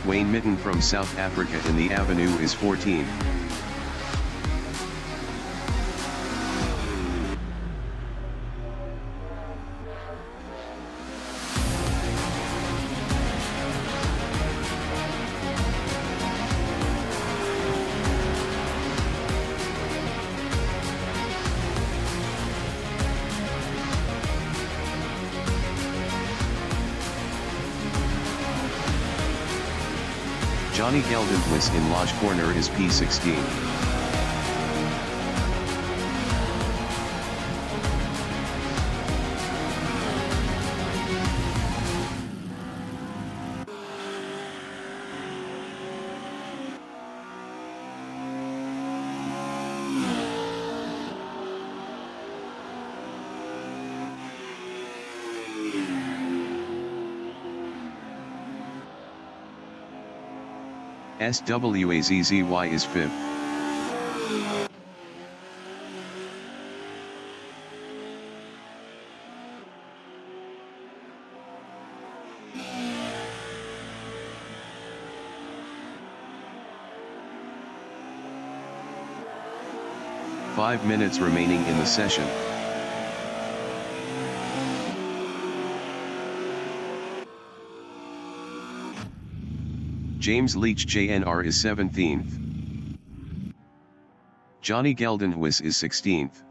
Wayne Mitten from South Africa in the avenue is 14. Johnny Geldenhuis in Lodge Corner is P16. SWAZZY is 5th. Five minutes remaining in the session. James Leach JNR is 17th. Johnny Geldenhuis is 16th.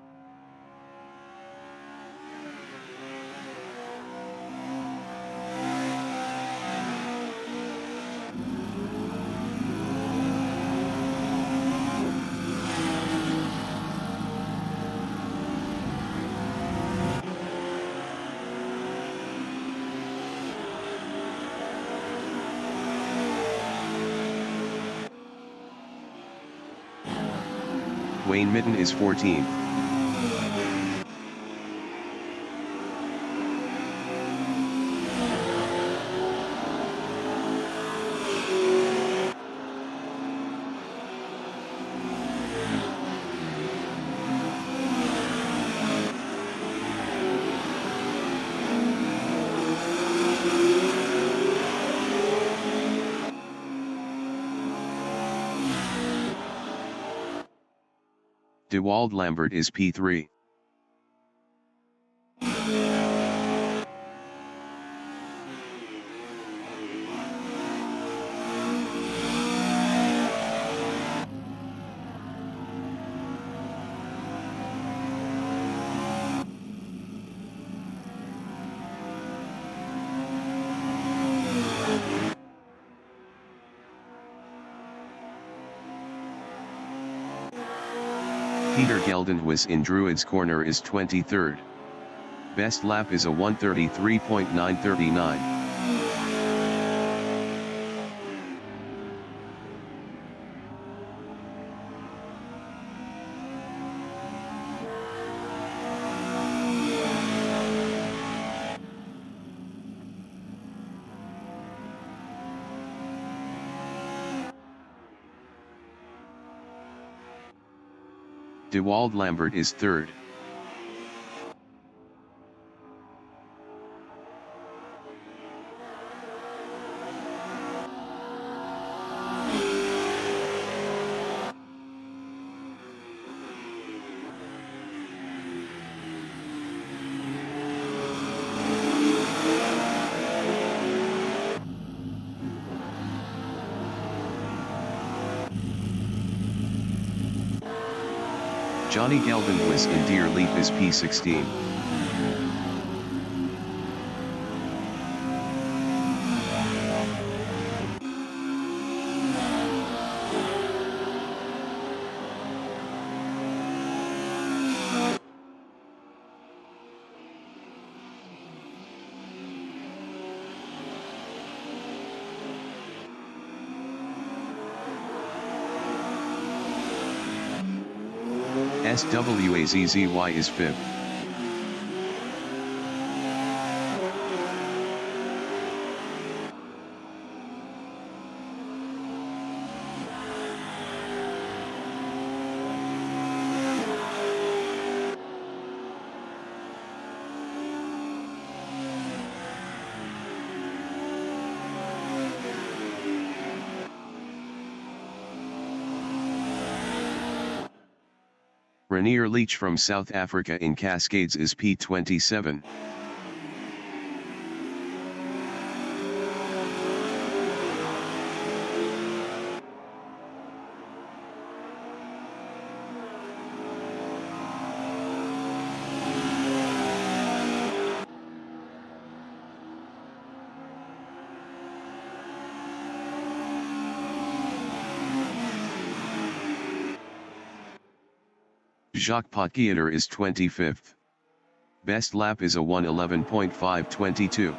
Wayne Mitten is 14th. Dewald Lambert is P3. Peter Geldenhuis in Druids Corner is 23rd. Best lap is a 1:33.939. Dewald Lambert is 3rd. Johnny Geldenhuis in Deer Leaf is P16. SWAZZY is 5th. Rainier Leach from South Africa in Cascades is P27. Jacques Potgieter is 25th. Best lap is a 1:11.522.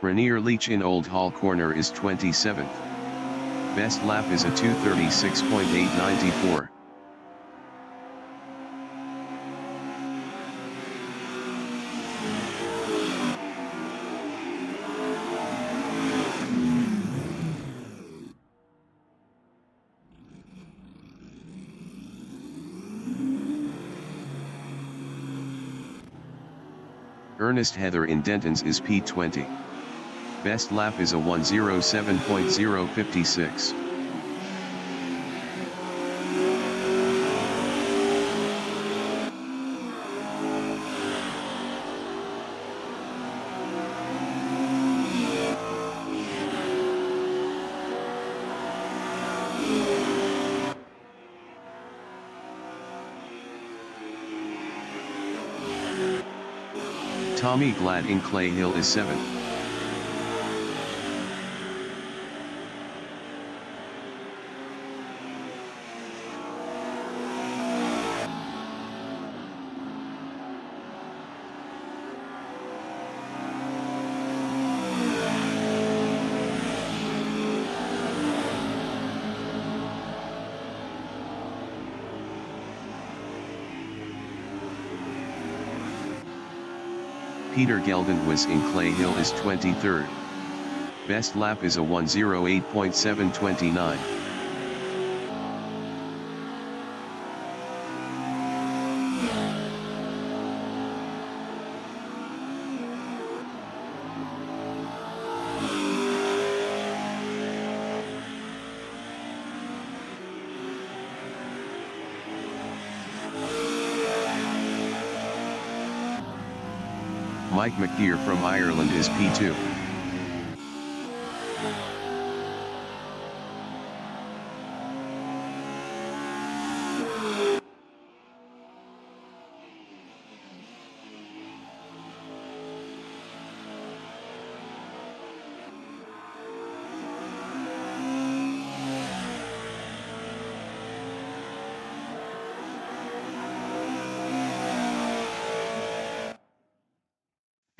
Rainier Leach in Old Hall Corner is 27th. Best lap is a 2:36.894. Ernest Heather in Denton's is P20. Best lap is a 1:07.056. Tommy Glad in Clay Hill is 7th. Peter Geldenhuis in Clay Hill is 23rd. Best lap is a 1:08.729. Mike McGeer from Ireland is P2.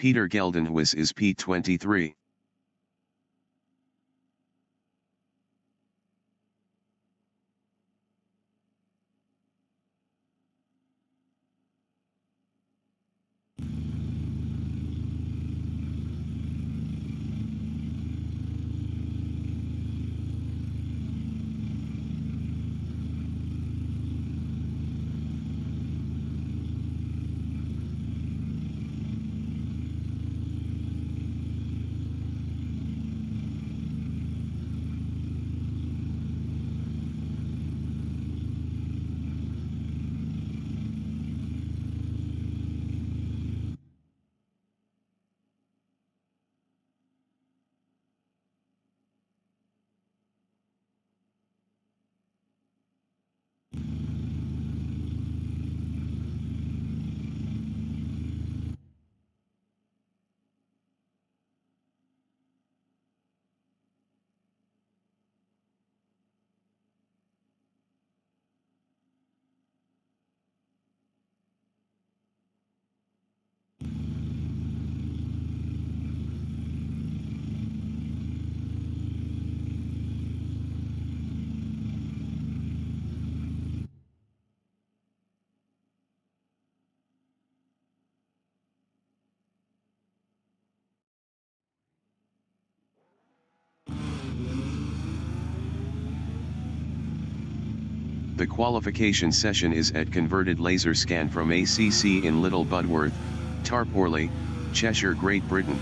Peter Geldenhuis is P23. The qualification session is at converted laser scan from ACC in Little Budworth, Tarporley, Cheshire, Great Britain.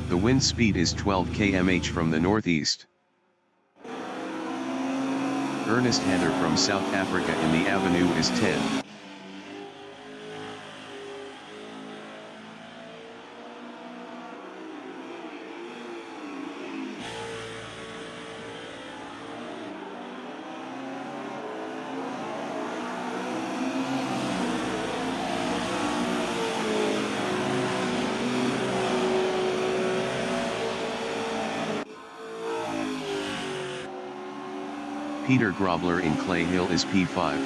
The wind speed is 12 km/h from the northeast. Ernest Heather from South Africa in the avenue is 10. Peter Grobler in Clay Hill is P5.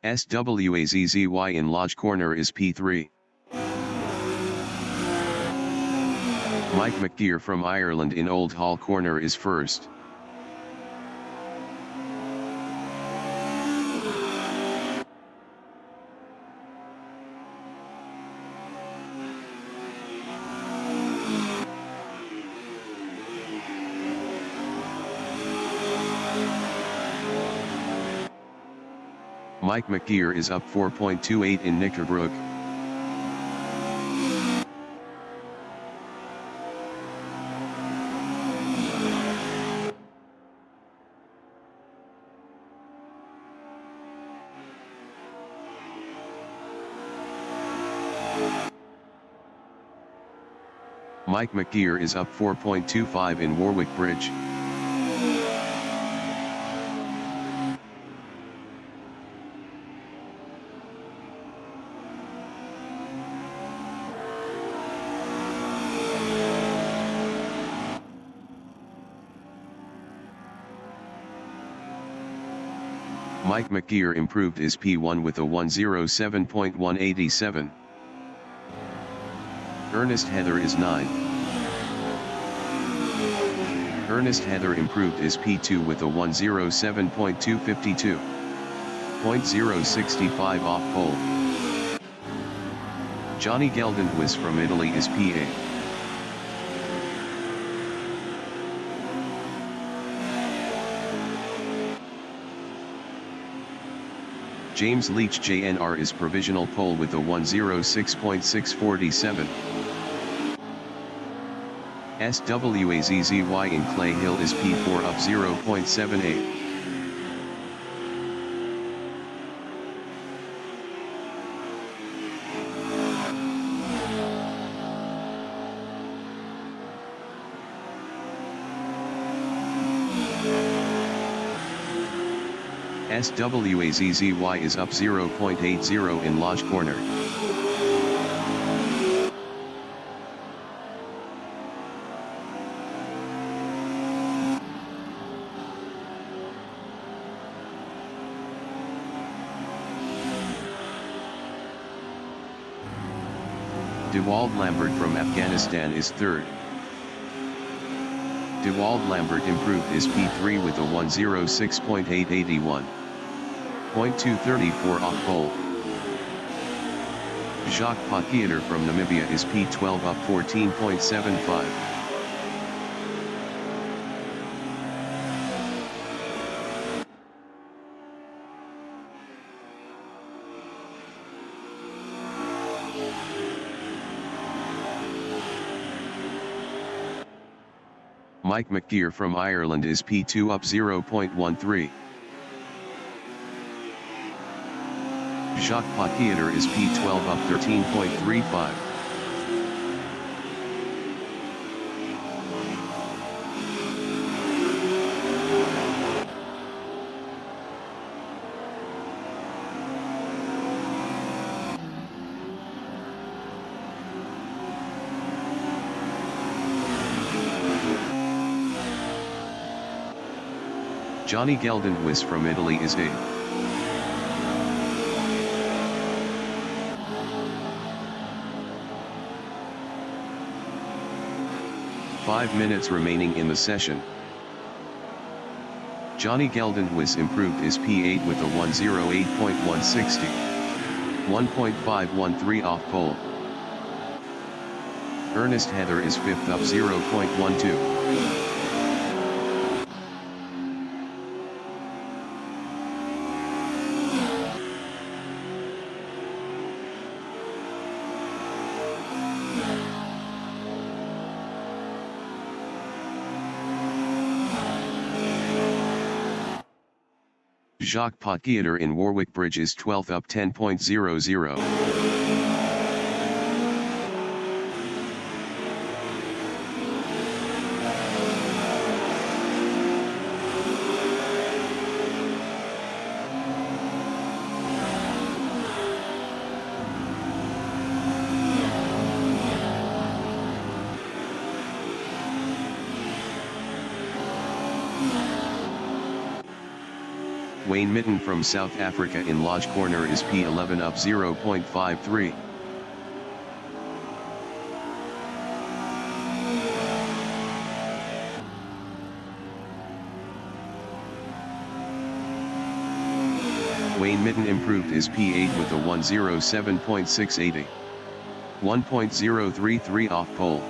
SWAZZY in Lodge Corner is P3. Mike McGeer from Ireland in Old Hall Corner is first. Mike McGeer is up 4.28 in Knickerbrook. Mike McGeer is up 4.25 in Warwick Bridge. Mike McGeer improved his P1 with a 107.187. Ernest Heather is 9. Ernest Heather improved his P2 with a 107.252. 0.065 off pole. Johnny Geldenhuis from Italy is P8. James Leach JNR is provisional pole with a 106.647. SWAZZY in Clay Hill is P4 up 0.78. SWAZZY is up 0.80 in Lodge Corner. Dewald Lambert from Afghanistan is third. Dewald Lambert improved his P3 with a 106.881. 0.234 off pole. Jacques Potgieter from Namibia is P12 up 14.75. Mike McGeer from Ireland is P2 up 0.13. Jacques Potgieter is P12 up 13.35. Johnny Geldenhuis from Italy is 8th. Five minutes remaining in the session. Johnny Geldenhuis improved his P8 with a 108.160. 1.513 off pole. Ernest Heather is 5th up 0.12. Jacques Potgieter in Warwick Bridge is 12th up 10.00. Wayne Mitten from South Africa in Lodge Corner is P11 up 0.53. Wayne Mitten improved his P8 with a 107.680. 1.033 off pole.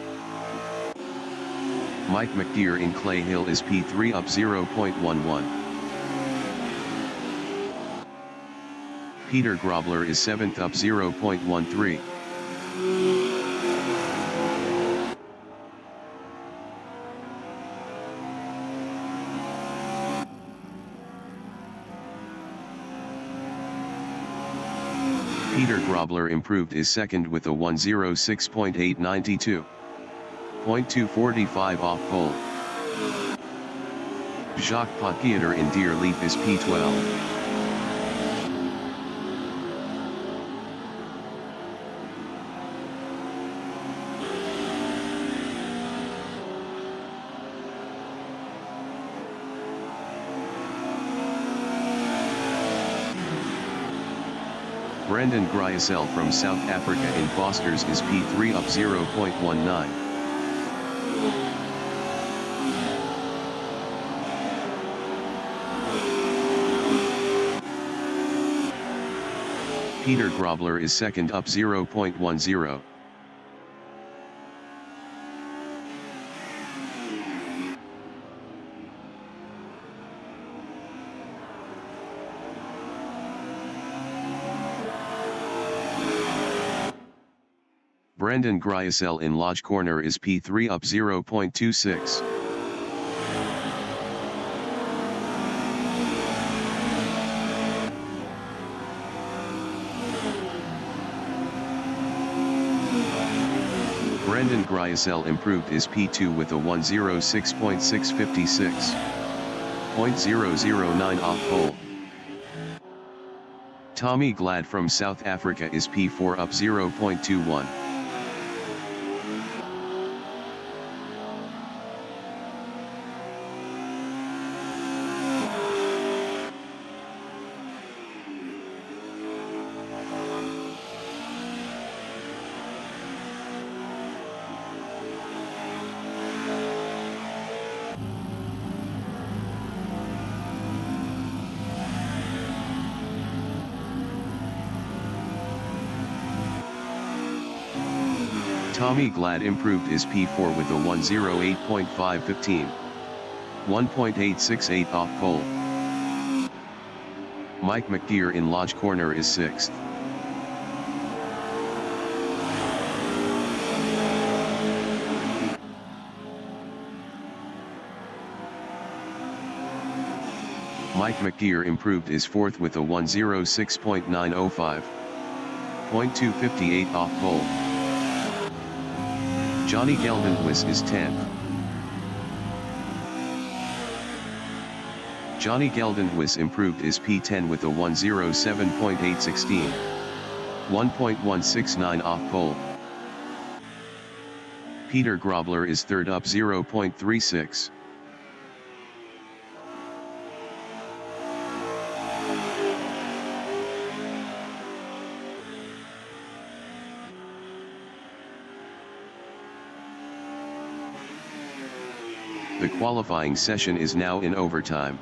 Mike McDeer in Clay Hill is P3 up 0.11. Peter Grobler is 7th up 0.13. Peter Grobler improved his 2nd with a 106.892. 0.245 off pole. Jacques Potgieter in Deer Leaf is P12. Brendan Gryasel from South Africa in Fosters is P3 up 0.19. Peter Grobler is 2nd up 0.10. Brendan Gryasel in Lodge Corner is P3 up 0.26. Brendan Gryasel improved his P2 with a 106.656. 0.009 off pole. Tommy Glad from South Africa is P4 up 0.21. Tommy Glad improved his P4 with a 108.515. 1.868 off pole. Mike McDeer in Lodge Corner is 6th. Mike McDeer improved his 4th with a 106.905. 0.258 off pole. Johnny Geldenhuis is 10th. Johnny Geldenhuis improved his P10 with a 107.816. 1.169 off pole. Peter Grobler is 3rd up 0.36. The qualifying session is now in overtime.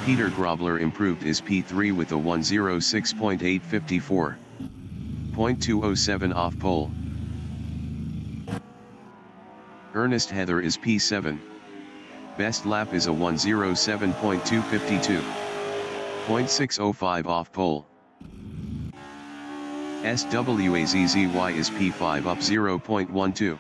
Peter Grobler improved is P3 with a 106.854. 0.207 off pole. Ernest Heather is P7. Best lap is a 107.252. 0.605 off pole. SWAZZY is P5 up 0.12.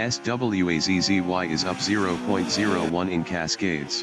SWAZZY is up 0.01 in Cascades.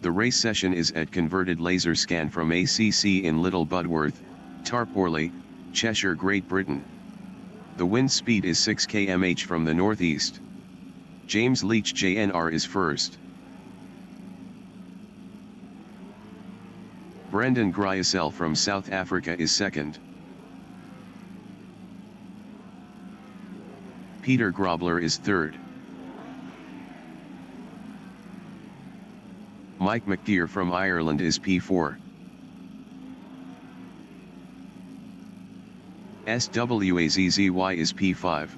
The race session is at converted laser scan from ACC in Little Budworth, Tarporley, Cheshire, Great Britain. The wind speed is 6 km/h from the northeast. James Leach JNR is first. Brendan Gryasel from South Africa is second. Peter Grobler is third. Mike McDear from Ireland is P4. SWAZZY is P5.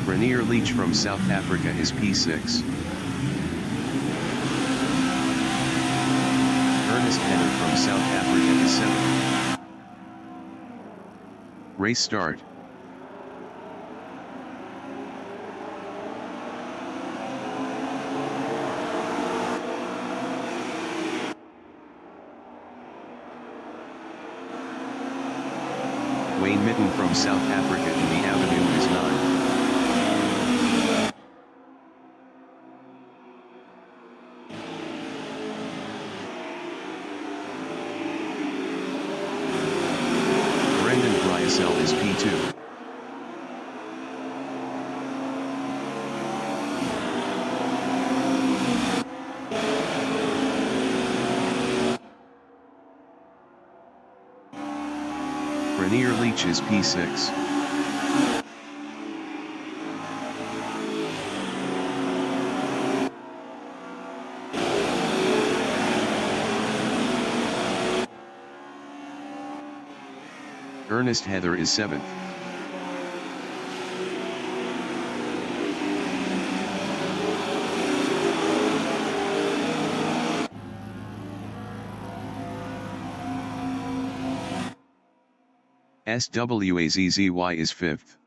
Rainier Leach from South Africa is P6. Ernest Heather from South Africa is 7th. Race start. Wayne Mitten from South Africa in the avenue is 9. Brendan Gryasel SMSA is P2. Rainier Leach is P6. Ernest Heather is 7th. SWAZZY is 5th.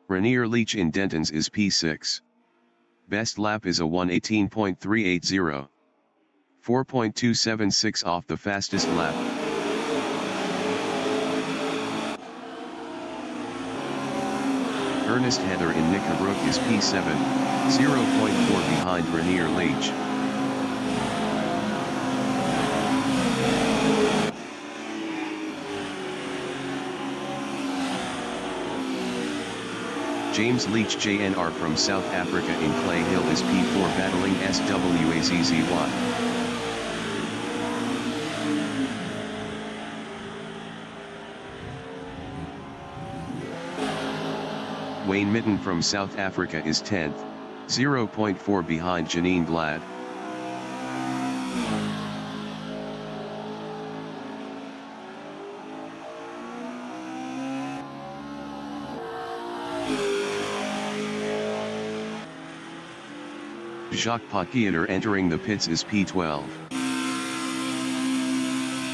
Rainier Leach in Denton's is P6. Best lap is a 1:18.380. 4.276 off the fastest lap. Ernest Heather in Knickerbrook is P7, 0.4 behind Rainier Leach. James Leach JNR from South Africa in Clay Hill is P4 battling SWAZZY. Wayne Mitten from South Africa is 10th, 0.4 behind Janine Glad. Jacques Potgieter entering the pits is P12.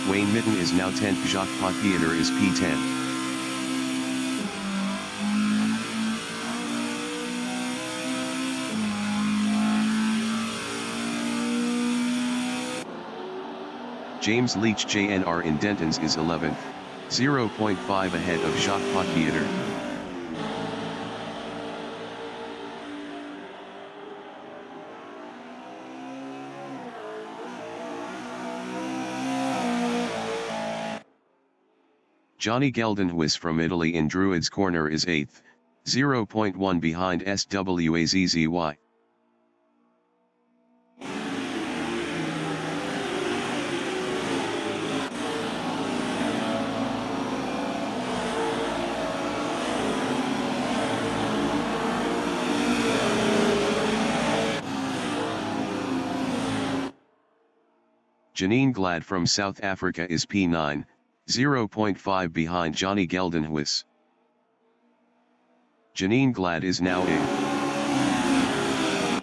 Wayne Mitten is now 10th. Jacques Potgieter is P10. James Leach JNR in Denton's is 11th, 0.5 ahead of Jacques Potgieter. Johnny Geldenhuis from Italy in Druids Corner is 8th, 0.1 behind SWAZZY. Janine Glad from South Africa is P9, 0.5 behind Johnny Geldenhuis. Janine Glad is now 8th.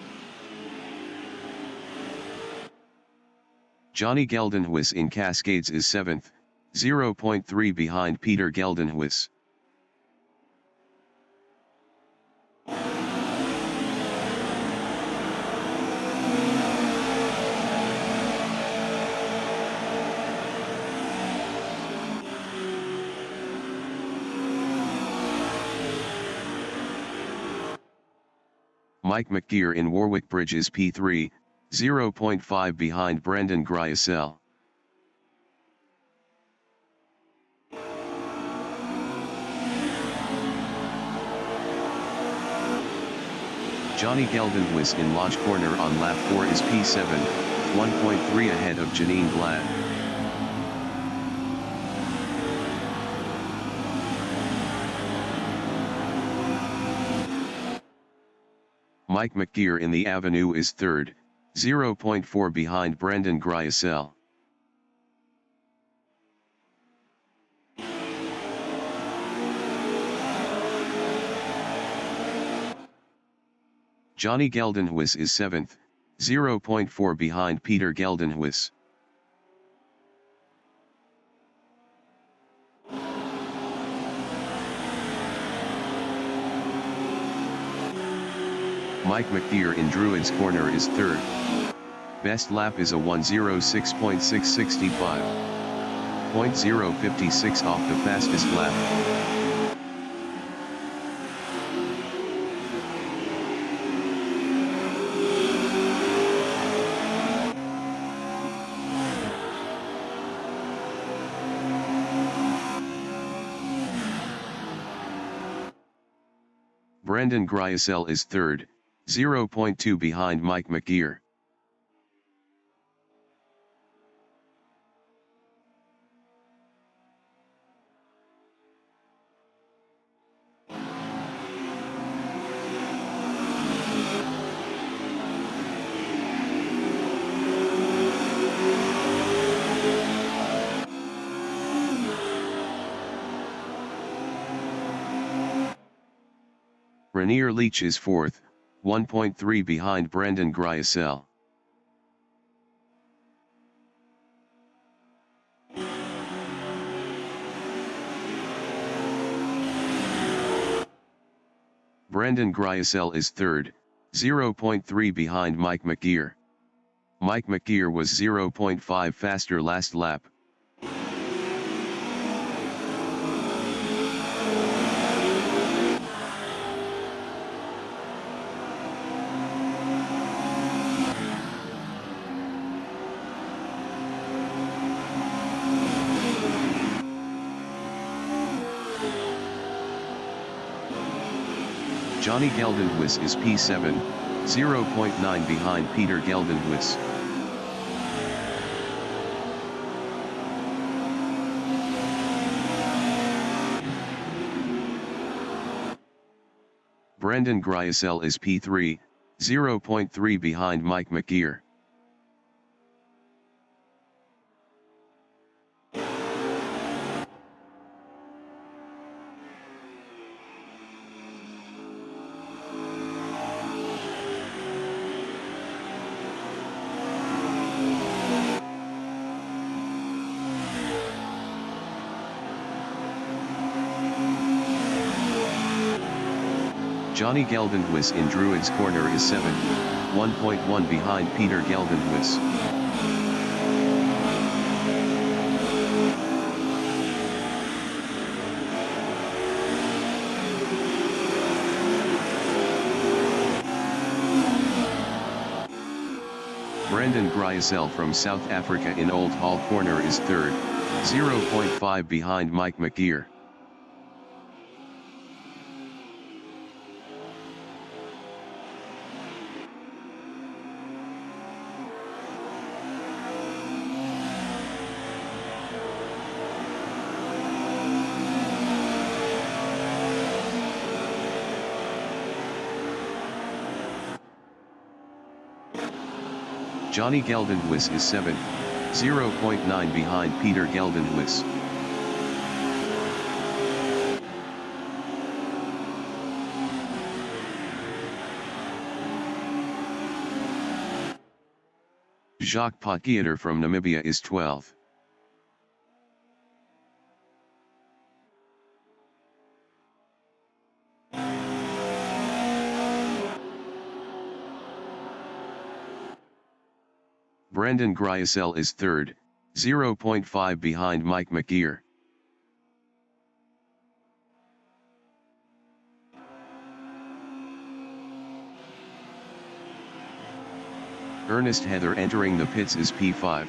Johnny Geldenhuis in Cascades is 7th, 0.3 behind Peter Geldenhuis. Mike McGeer in Warwick Bridge is P3, 0.5 behind Brendan Gryasel. Johnny Geldenhuis in Lodge Corner on lap 4 is P7, 1.3 ahead of Janine Glad. Mike McGeer in the Avenue is 3rd, 0.4 behind Brendan Gryasel. Johnny Geldenhuis is 7th, 0.4 behind Peter Geldenhuis. Mike McGeer in Druids Corner is 3rd. Best lap is a 1:06.665. 0.056 off the fastest lap. Brendan Gryasel is third, 0.2 behind Mike McGeer. Rainier Leach is fourth, 1.3 behind Brendan Gryasel. Brendan Gryasel is third, 0.3 behind Mike McGeer. Mike McGeer was 0.5 faster last lap. Johnny Geldenhuis is P7, 0.9 behind Peter Geldenhuis. Brendan Gryasel is P3, 0.3 behind Mike McGeer. Johnny Geldenhuis in Druids Corner is 7th, 1.1 behind Peter Geldenhuis. Brendan Gryasel from South Africa in Old Hall Corner is 3rd, 0.5 behind Mike McGeer. Johnny Geldenhuis is 7th, 0.9 behind Peter Geldenhuis. Jacques Potgieter from Namibia is 12th. Brendan Gryasel is 3rd, 0.5 behind Mike McGeer. Ernest Heather entering the pits is P5.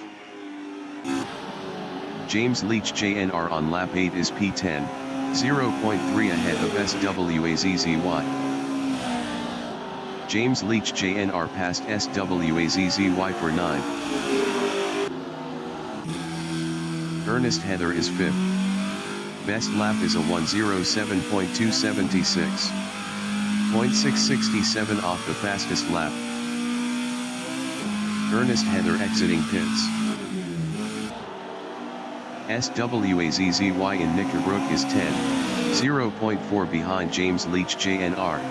James Leach JNR on lap 8 is P10, 0.3 ahead of SWAZZY. James Leach JNR passed SWAZZY for 9. Ernest Heather is 5th. Best lap is a 1:07.276. 0.667 off the fastest lap. Ernest Heather exiting pits. SWAZZY in Knickerbrook is 10, 0.4 behind James Leach JNR.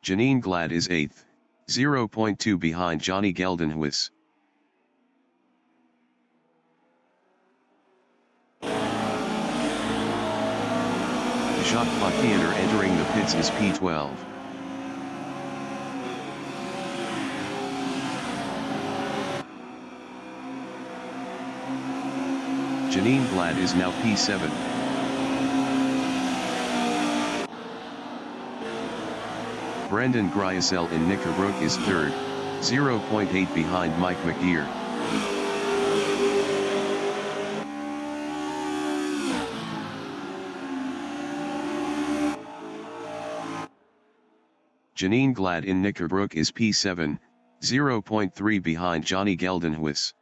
Janine Glad is 8th, 0.2 behind Johnny Geldenhuis. Jacques Potgieter entering the pits is P12. Janine Glad is now P7. Brendan Gryasel in Knickerbrook is 3rd, 0.8 behind Mike McGeer. Janine Glad in Knickerbrook is P7, 0.3 behind Johnny Geldenhuis.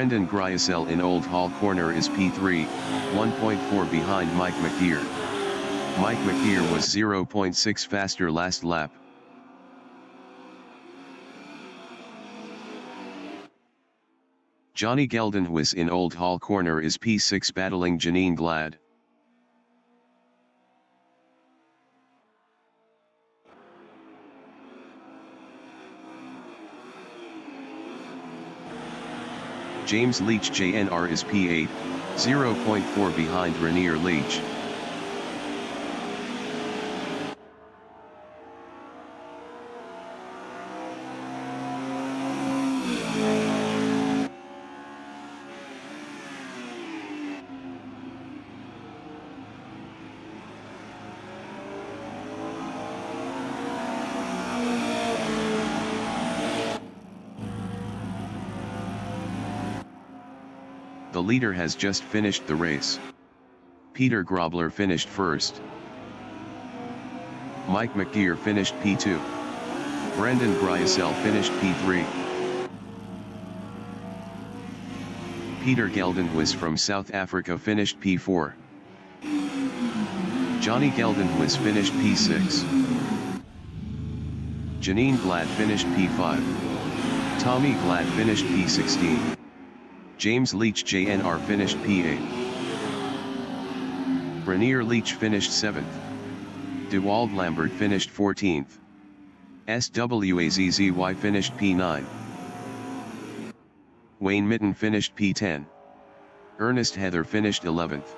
Brendan Gryasel in Old Hall Corner is P3, 1.4 behind Mike McGear. Mike McGear was 0.6 faster last lap. Johnny Geldenhuis in Old Hall Corner is P6 battling Janine Glad. James Leach JNR is P8, 0.4 behind Rainier Leach. The leader has just finished the race. Peter Grobler finished first. Mike McGear finished P2. Brendan Gryasel finished P3. Peter Geldenhuis from South Africa finished P4. Johnny Geldenhuis finished P6. Janine Glad finished P5. Tommy Glad finished P16. James Leach JNR finished P8. Rainier Leach finished 7th. DeWald Lambert finished 14th. SWAZZY finished P9. Wayne Mitten finished P10. Ernest Heather finished 11th.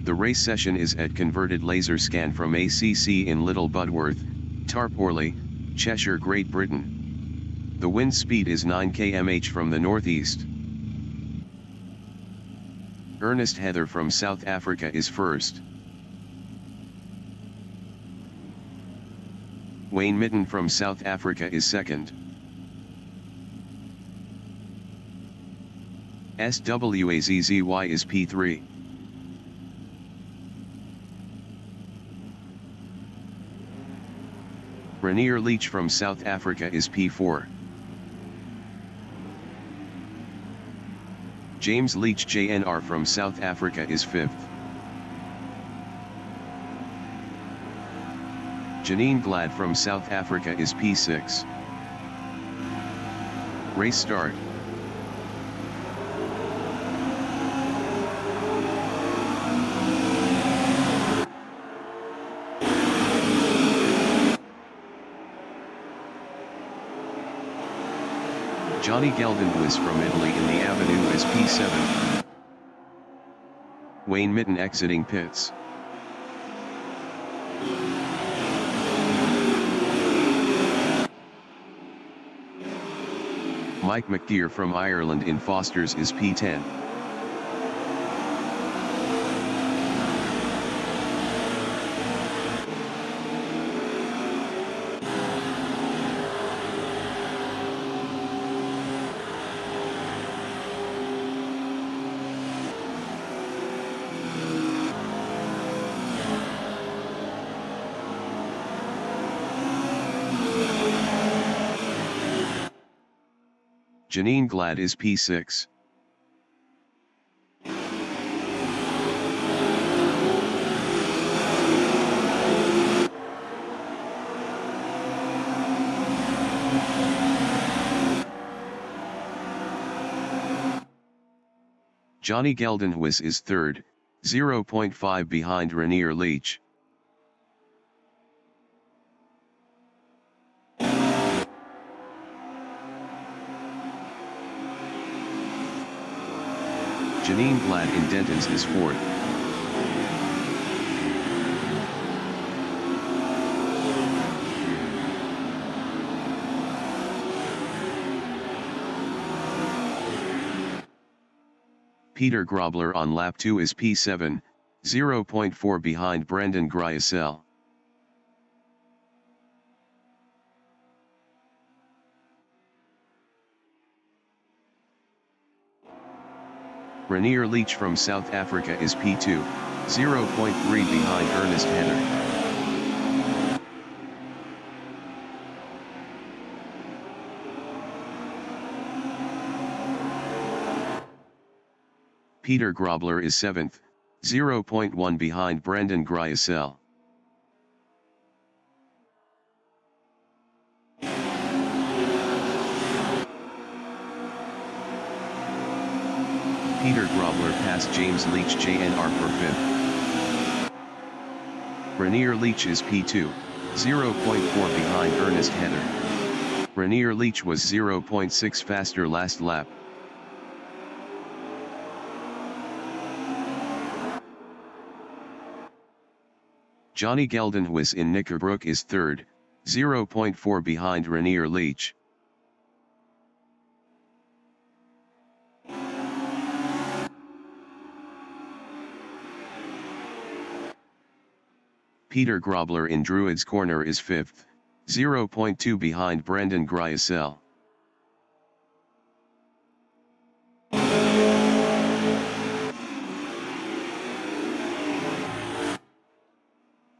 The race session is at converted laser scan from ACC in Little Budworth, Tarporley, Cheshire, Great Britain. The wind speed is 9 km/h from the northeast. Ernest Heather from South Africa is first. Wayne Mitten from South Africa is second. SWAZZY is P3. Rainier Leach from South Africa is P4. James Leach JNR from South Africa is 5th. Janine Glad from South Africa is P6. Race start. Johnny Geldenhuis from Italy in the Avenue is P7. Wayne Mitten exiting pits. Mike McDear from Ireland in Fosters is P10. Janine Glad is P6. Johnny Geldenhuis is third, 0.5 behind Rainier Leach. Janine Glad in Dentons is 4th. Peter Grobler on lap 2 is P7, 0.4 behind Brendan Gryasel. Rainier Leach from South Africa is P2, 0.3 behind Ernest Heather. Peter Grobler is 7th, 0.1 behind Brendan Gryasel. Peter Grobler passed James Leach JNR for 5th. Rainier Leach is P2, 0.4 behind Ernest Heather. Rainier Leach was 0.6 faster last lap. Johnny Geldenhuis in Knickerbrook is 3rd, 0.4 behind Rainier Leach. Peter Grobler in Druids Corner is 5th, 0.2 behind Brendan Gryasel.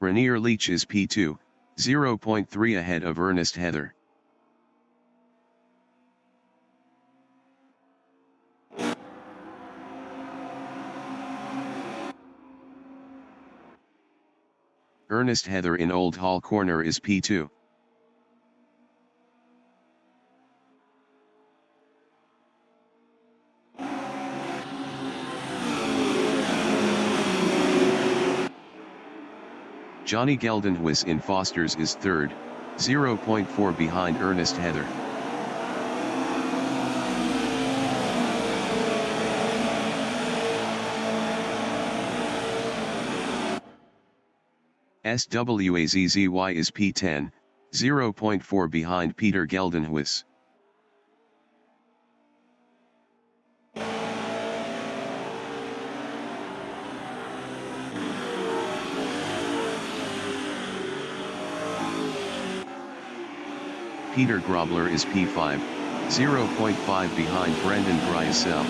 Rainier Leach is P2, 0.3 ahead of Ernest Heather. Ernest Heather in Old Hall Corner is P2. Johnny Geldenhuis in Fosters is 3rd, 0.4 behind Ernest Heather. SWAZZY is P10, 0.4 behind Peter Geldenhuis. Peter Grobler is P5, 0.5 behind Brendan Gryasel.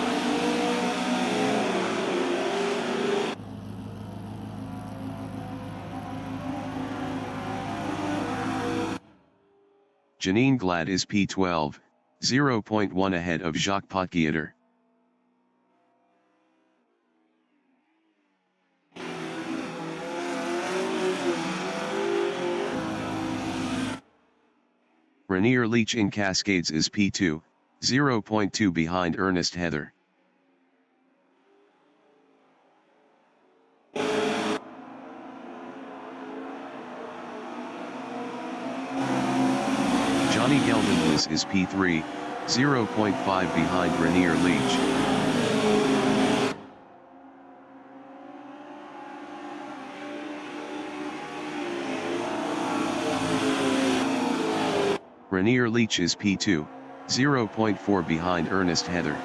Janine Glad is P12, 0.1 ahead of Jacques Potgieter. Rainier Leach in Cascades is P2, 0.2 behind Ernest Heather. Johnny Geldenhuis is P3, 0.5 behind Rainier Leach. Rainier Leach is P2, 0.4 behind Ernest Heather.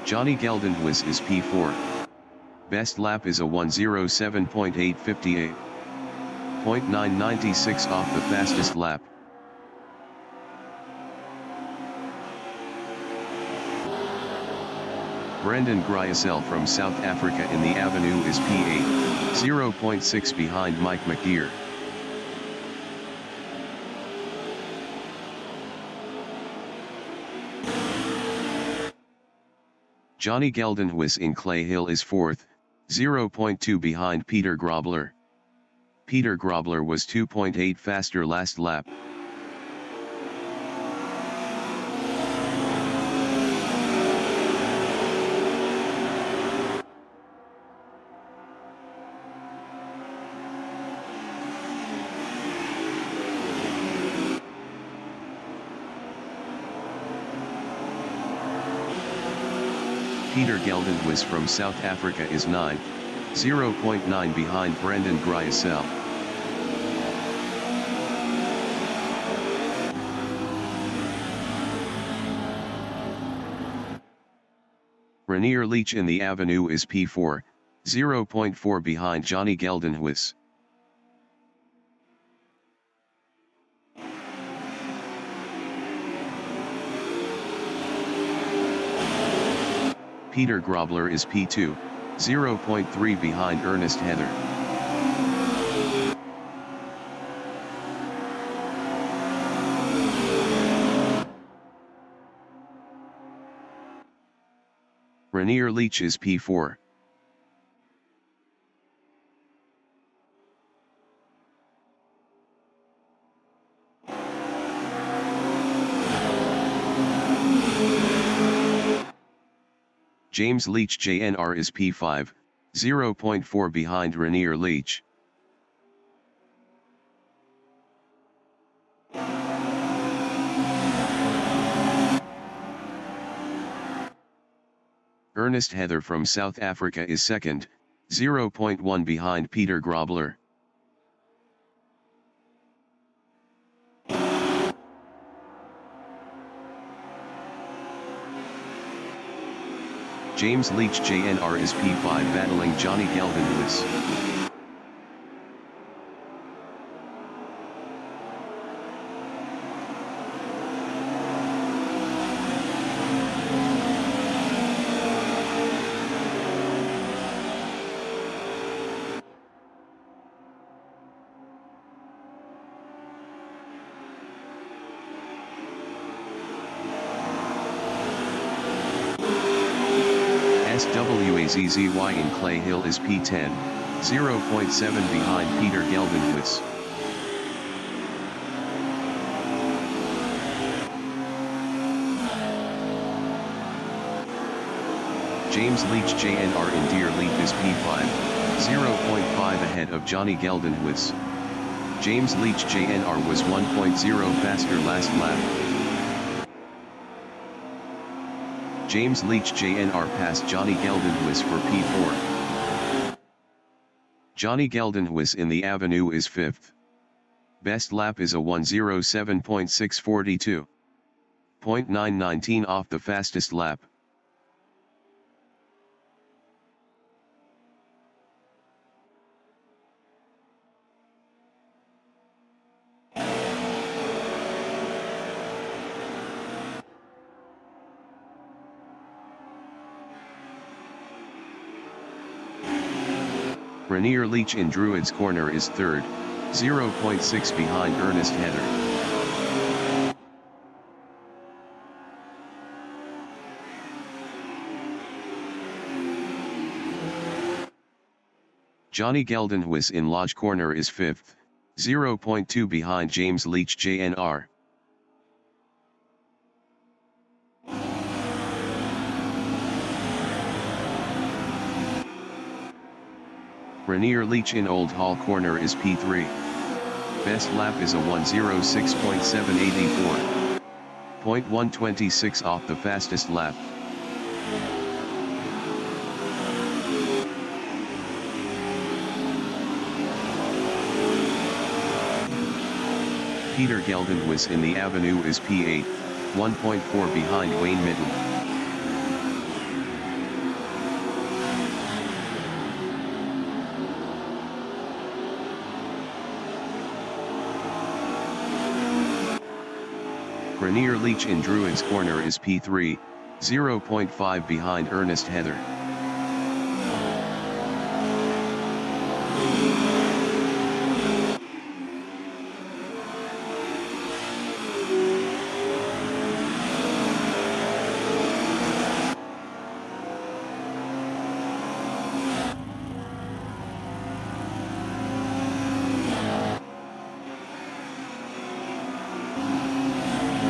Johnny Geldenhuis is P4. Best lap is a 1:07.858. 0.996 off the fastest lap. Brendan Gryasel from South Africa in the Avenue is P8, 0.6 behind Mike McGeer. Johnny Geldenhuis in Clay Hill is 4th, 0.2 behind Peter Grobler. Peter Grobler was 2.8 faster last lap. Peter Geldenhuis from South Africa is 9th, 0.9 behind Brendan Gryasel. Rainier Leach in the Avenue is P4, 0.4 behind Johnny Geldenhuis. Peter Grobler is P2, 0.3 behind Ernest Heather. Rainier Leach is P4. James Leach JNR is P5, 0.4 behind Rainier Leach. Ernest Heather from South Africa is 2nd, 0.1 behind Peter Grobler. James Leach JNR is P5 battling Johnny Geldenhuis. SWAZZY in Clay Hill is P10, 0.7 behind Peter Geldenhuis. James Leach JNR in Deer Leap is P5, 0.5 ahead of Johnny Geldenhuis. James Leach JNR was 1.0 faster last lap. James Leach JNR passed Johnny Geldenhuis for P4. Johnny Geldenhuis in the Avenue is 5th. Best lap is a 1:07.642. 0.919 off the fastest lap. Rainier Leach in Druids Corner is 3rd, 0.6 behind Ernest Heather. Johnny Geldenhuis in Lodge Corner is 5th, 0.2 behind James Leach JNR. Rainier Leach in Old Hall Corner is P3. Best lap is a 1:06.784. 0.126 off the fastest lap. Peter Geldenhuis in the Avenue is P8, 1.4 behind Wayne Mitten. Rainier Leach in Druids Corner is P3, 0.5 behind Ernest Heather.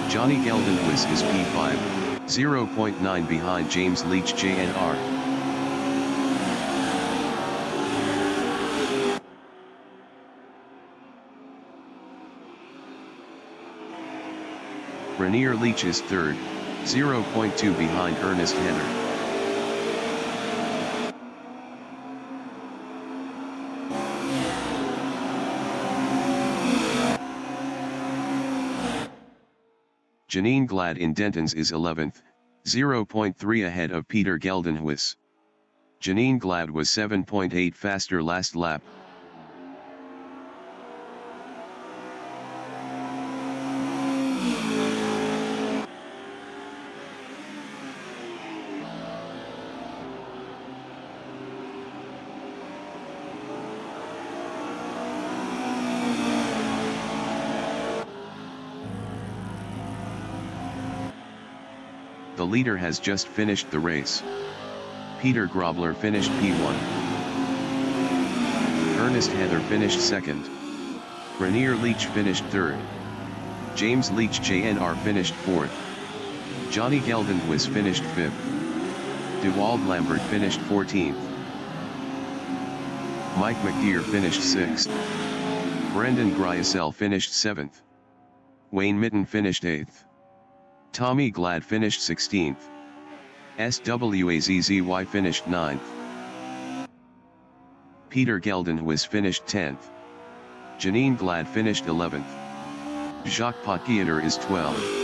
Johnny Geldenhuis is P5, 0.9 behind James Leach JNR. Rainier Leach is 3rd, 0.2 behind Ernest Heather. Janine Glad in Dentons is 11th, 0.3 ahead of Peter Geldenhuis. Janine Glad was 7.8 faster last lap. The leader has just finished the race. Peter Grobler finished P1. Ernest Heather finished 2nd. Rainier Leach finished 3rd. James Leach JNR finished 4th. Johnny Geldenhuis finished 5th. DeWald Lambert finished 14th. Mike McGeer finished 6th. Brendan Gryasel finished 7th. Wayne Mitten finished 8th. Tommy Glad finished 16th. SWAZZY finished 9th. Peter Geldenhuis finished 10th. Janine Glad finished 11th. Jacques Potgieter is 12th.